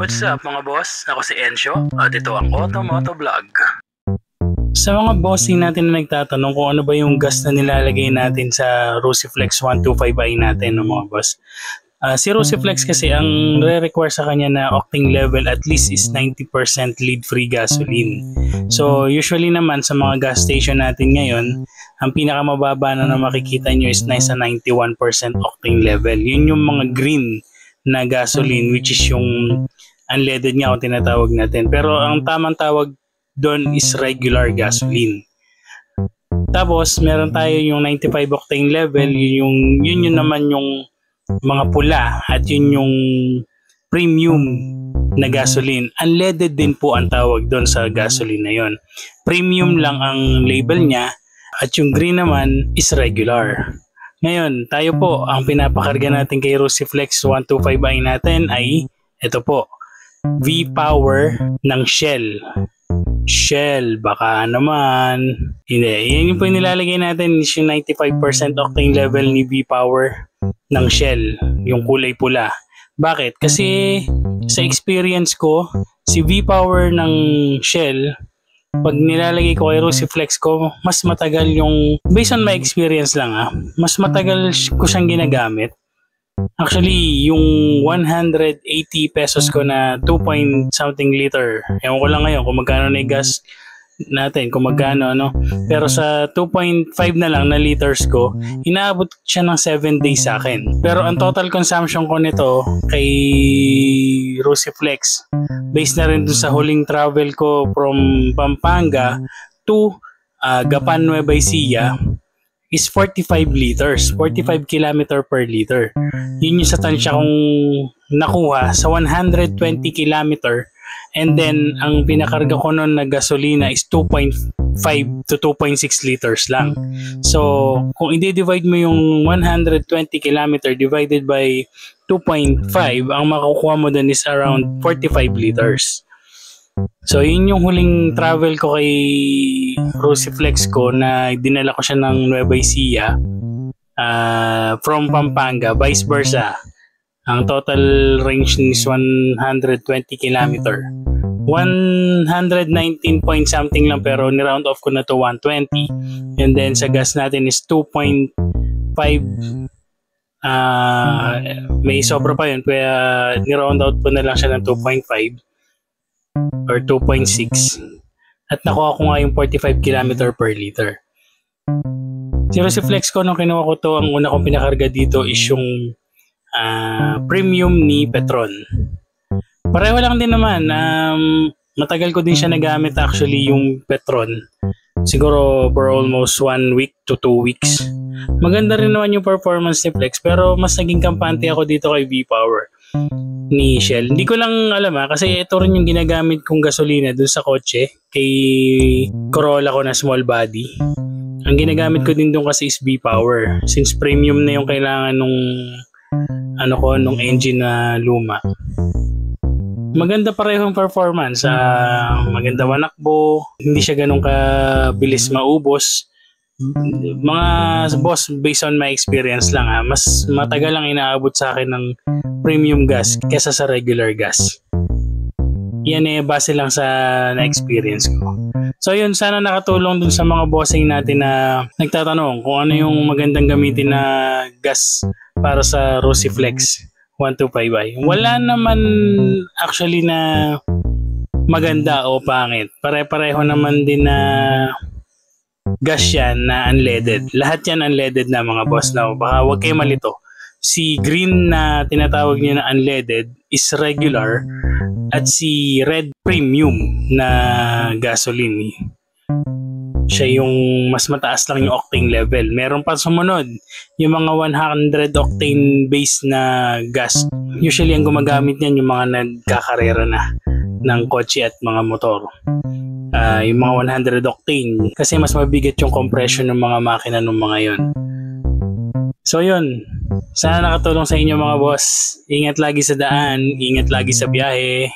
What's up mga boss? Ako si Ensyo at ito ang Automoto Vlog. Sa mga bossing natin na nagtatanong kung ano ba yung gas na nilalagay natin sa Rusiflex 125i natin mga boss. Si Rusiflex kasi ang re-require sa kanya na octane level at least is 90% lead-free gasoline. So usually naman sa mga gas station natin ngayon, ang pinakamababa na makikita nyo is nasa 91% octane level. Yun yung mga green na gasoline, which is yung unleaded nga kung tinatawag natin. Pero ang tamang tawag doon is regular gasoline. Tapos meron tayo yung 95 octane level, yun naman yung mga pula, at yun yung premium na gasoline. Unleaded din po ang tawag doon sa gasoline na yun. Premium lang ang label niya, at yung green naman is regular. Ngayon, tayo po, ang pinapakarga natin kay Rusiflex 125i natin ay ito po, V-Power ng Shell. Shell, baka naman. Hindi, yan yung po yung nilalagay natin is yung 95% octane level ni V-Power ng Shell, yung kulay pula. Bakit? Kasi sa experience ko, si V-Power ng Shell, pag nilalagay ko kay Rusiflex ko, mas matagal yung, based on my experience lang mas matagal ko siyang ginagamit. Actually, yung 180 pesos ko na 2 point something liter, ewan ko lang ngayon kung magkano na yung gas natin, kung magkano pero sa 2.5 na lang na liters ko, inaabot siya ng 7 days sa akin. Pero ang total consumption ko nito kay Rusiflex, based na rin dun sa huling travel ko from Pampanga to Gapan, Nueva Ecija, is 45 liters, 45 kilometer per liter. Yun yung sa tansya kong nakuha sa 120 kilometer. And then, ang pinakarga ko noon na gasolina is 2.5 to 2.6 liters lang. So, kung i-divide mo yung 120 kilometer divided by 2.5, ang makukuha mo dun is around 45 liters. So, yun yung huling travel ko kay Rusiflex ko na dinala ko siya ng Nueva Ecija from Pampanga, vice versa. Ang total range is 120 kilometer. 119 point something lang, pero ni-round off ko na to 120. And then sa gas natin is 2.5. May sobra pa yun, kaya ni-round out ko na lang siya ng 2.5 or 2.6. At nakuha ko nga yung 45 kilometer per liter. Si Rusiflex ko, nung kinuha ko to, ang una kong pinakarga dito is yung premium ni Petron. Pareho lang din naman. Matagal ko din siya nagamit actually yung Petron. Siguro for almost 1 week to 2 weeks. Maganda rin naman yung performance ni Flex, pero mas naging kampante ako dito kay V-Power ni Shell. Hindi ko lang alam kasi ito rin yung ginagamit kong gasolina dun sa kotse kay Corolla ko na small body. Ang ginagamit ko din dun kasi is V-Power, since premium na yung kailangan nung nung engine na luma. Maganda pareho yung performance. Maganda manakbo, hindi siya ganun kabilis maubos. Mga boss, based on my experience lang mas matagal lang inaabot sa akin ng premium gas kesa sa regular gas. Yan base lang sa na-experience ko. So yun, sana nakatulong dun sa mga bossing natin na nagtatanong kung ano yung magandang gamitin na gas para sa Rusiflex 125i. Wala naman actually na maganda o pangit. Pare-pareho naman din na gas yan na unleaded. Lahat yan unleaded na mga boss na. Baka huwag kayo malito. Si green na tinatawag niyo na unleaded is regular, at si red premium na gasoline, siya yung mas mataas lang yung octane level. Meron pa sumunod yung mga 100 octane base na gas. Usually ang gumagamit niyan yung mga nagkakarera na ng kotse at mga motor. Yung mga 100 octane kasi mas mabigat yung compression ng mga makina ng mga yon. So yun, sana nakatulong sa inyo mga boss. Ingat lagi sa daan, ingat lagi sa biyahe.